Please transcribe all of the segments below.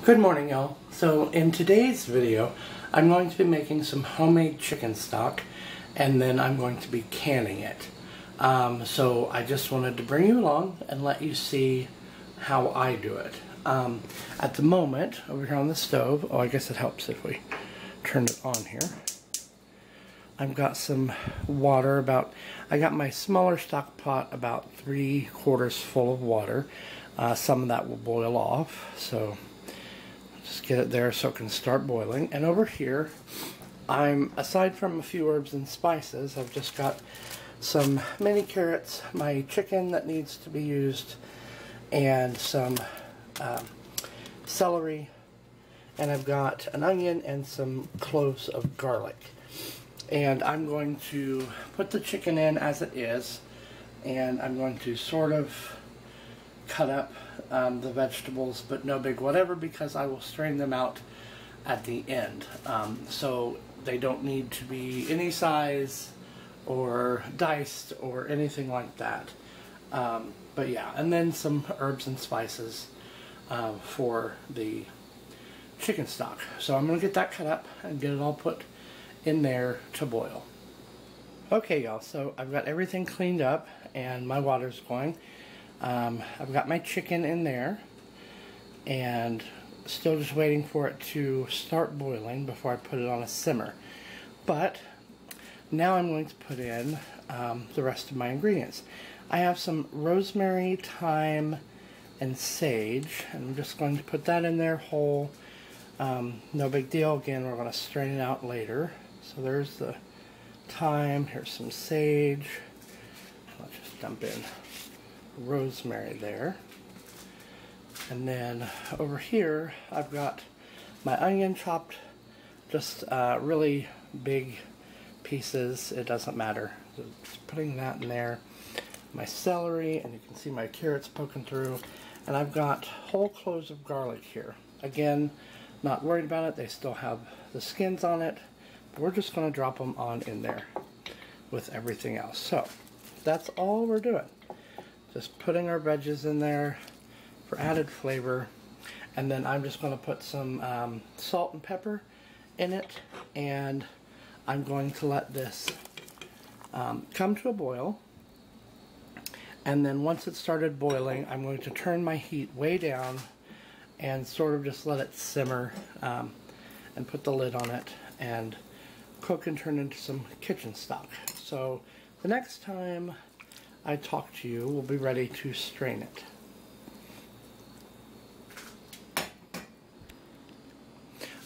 Good morning, y'all. So in today's video, I'm going to be making some homemade chicken stock, and then I'm going to be canning it. So I just wanted to bring you along and let you see how I do it. At the moment, over here on the stove, I guess it helps if we turn it on here. I've got some water, I got my smaller stock pot about 3/4 full of water. Some of that will boil off, so just get it there so it can start boiling. And over here, aside from a few herbs and spices, I've just got some mini carrots, my chicken that needs to be used, and some celery, and I've got an onion and some cloves of garlic. And I'm going to put the chicken in as it is, and I'm going to sort of cut up the vegetables, but no big whatever, because I will strain them out at the end. So they don't need to be any size or diced or anything like that. But yeah, and then some herbs and spices for the chicken stock. So I'm going to get that cut up and get it all put in there to boil. Okay, y'all, so I've got everything cleaned up and my water's going. I've got my chicken in there and still just waiting for it to start boiling before I put it on a simmer. But now I'm going to put in the rest of my ingredients. I have some rosemary, thyme, and sage, and I'm just going to put that in there whole. No big deal. Again, we're going to strain it out later. So there's the thyme, here's some sage. Let's just dump in rosemary there. And then over here I've got my onion chopped, just really big pieces, it doesn't matter. So just putting that in there. My celery, and you can see my carrots poking through. And I've got whole cloves of garlic here. Again, not worried about it, they still have the skins on it. We're just going to drop them on in there with everything else. So that's all we're doing. Just putting our veggies in there for added flavor. And then I'm just going to put some salt and pepper in it. And I'm going to let this come to a boil. And then once it started boiling, I'm going to turn my heat way down and sort of just let it simmer and put the lid on it and cook and turn into some kitchen stock. So the next time I talk to you, we'll be ready to strain it.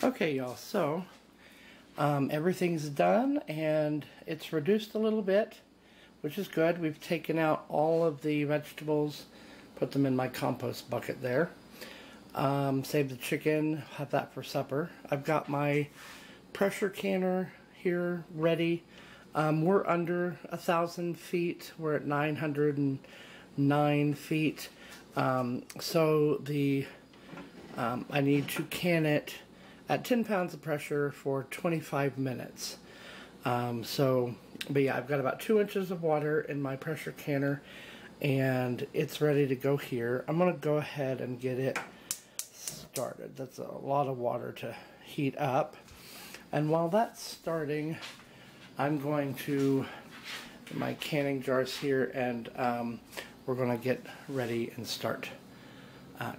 Okay, y'all, so everything's done and it's reduced a little bit, which is good. We've taken out all of the vegetables, put them in my compost bucket there. Save the chicken, have that for supper. I've got my pressure canner here ready. We're under 1,000 feet. We're at 909 feet. So I need to can it at 10 pounds of pressure for 25 minutes. But yeah, I've got about 2 inches of water in my pressure canner and it's ready to go here. I'm going to go ahead and get it started. That's a lot of water to heat up. And while that's starting, I'm going to get my canning jars here and we're going to get ready and start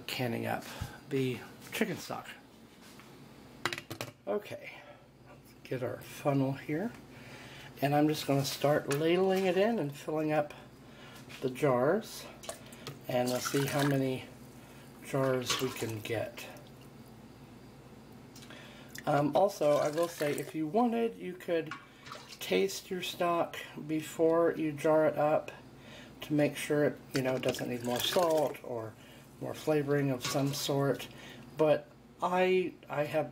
canning up the chicken stock. Okay, let's get our funnel here. And I'm just going to start ladling it in and filling up the jars. And we'll see how many jars we can get. Also, I will say, if you wanted, you could taste your stock before you jar it up to make sure it, doesn't need more salt or more flavoring of some sort. But I have,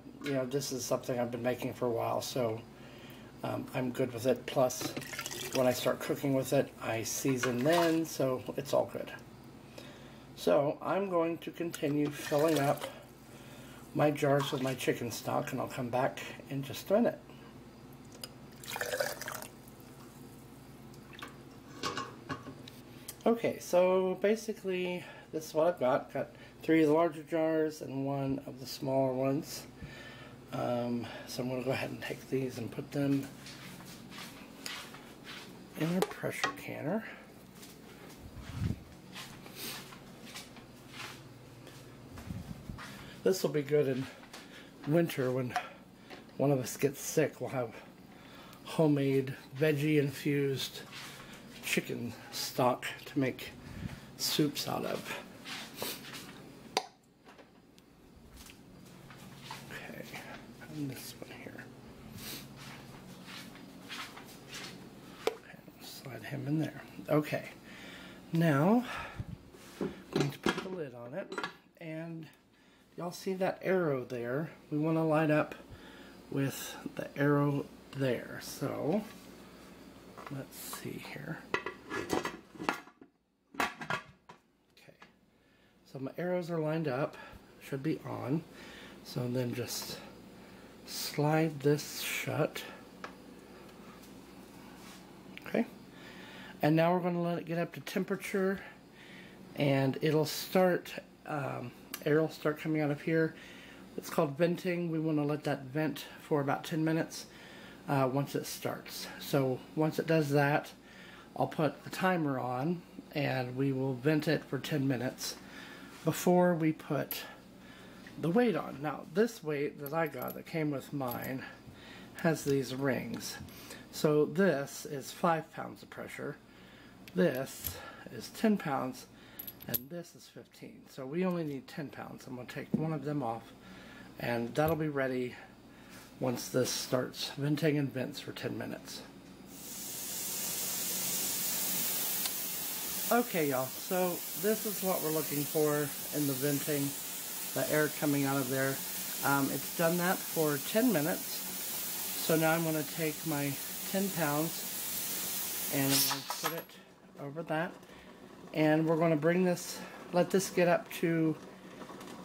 this is something I've been making for a while, so I'm good with it. Plus, when I start cooking with it, I season then, so it's all good. So I'm going to continue filling up my jars with my chicken stock, and I'll come back in just a minute. Okay, so basically this is what I've got. Got 3 of the larger jars and 1 of the smaller ones. So I'm going to go ahead and take these and put them in a pressure canner. This will be good in winter when one of us gets sick. We'll have homemade veggie infused chicken stock to make soups out of. Okay, and this one here. Okay, slide him in there. Okay, now I'm going to put the lid on it, and y'all see that arrow there? We want to line up with the arrow there. So let's see here. Okay, so my arrows are lined up, should be on. So then just slide this shut. Okay, and now we're going to let it get up to temperature, and it'll start, air will start coming out of here. It's called venting. We want to let that vent for about 10 minutes once it starts. So once it does that, I'll put a timer on and we will vent it for 10 minutes before we put the weight on. Now this weight that I got that came with mine has these rings. So this is 5 pounds of pressure, this is 10 pounds, and this is 15. So we only need 10 pounds. I'm going to take one of them off, and that'll be ready once this starts venting and vents for 10 minutes. Okay, y'all, so this is what we're looking for in the venting, the air coming out of there. It's done that for 10 minutes. So now I'm going to take my 10 pounds and I'm going to put it over that. And we're going to bring this, let this get up to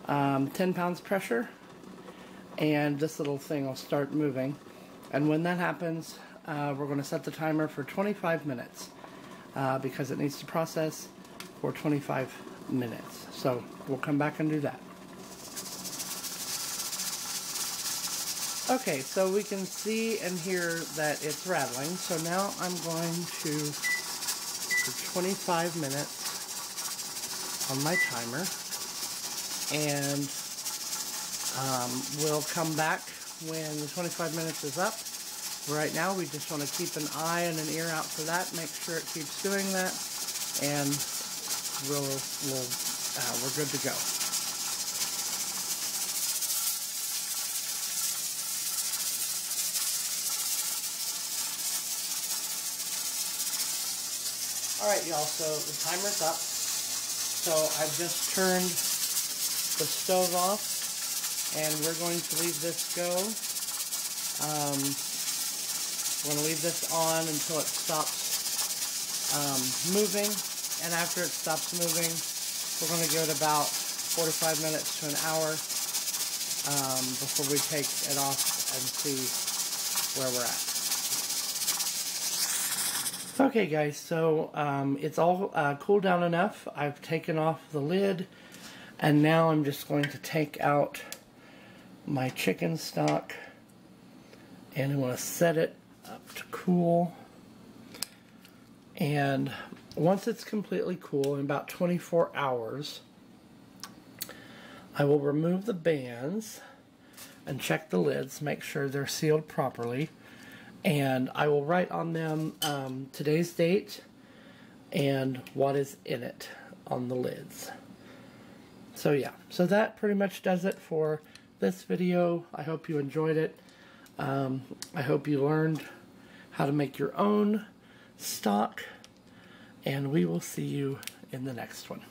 10 pounds pressure, and this little thing will start moving. And when that happens, we're going to set the timer for 25 minutes because it needs to process for 25 minutes. So we'll come back and do that. Okay, so we can see and hear that it's rattling. So now I'm going to, for 25 minutes on my timer, and we'll come back when the 25 minutes is up. Right now we just want to keep an eye and an ear out for that, make sure it keeps doing that, and we're good to go. Alright y'all, so the timer's up. So I've just turned the stove off, and we're going to leave this go. We're going to leave this on until it stops moving, and after it stops moving, we're going to give it about 45 minutes to an hour before we take it off and see where we're at. Okay guys, so it's all cooled down enough. I've taken off the lid, and now I'm just going to take out my chicken stock, and I'm going to set it up to cool. And once it's completely cool, in about 24 hours, I will remove the bands and check the lids, make sure they're sealed properly, and I will write on them today's date and what is in it on the lids. So yeah, so that pretty much does it for this video. I hope you enjoyed it. I hope you learned how to make your own stock, and we will see you in the next one.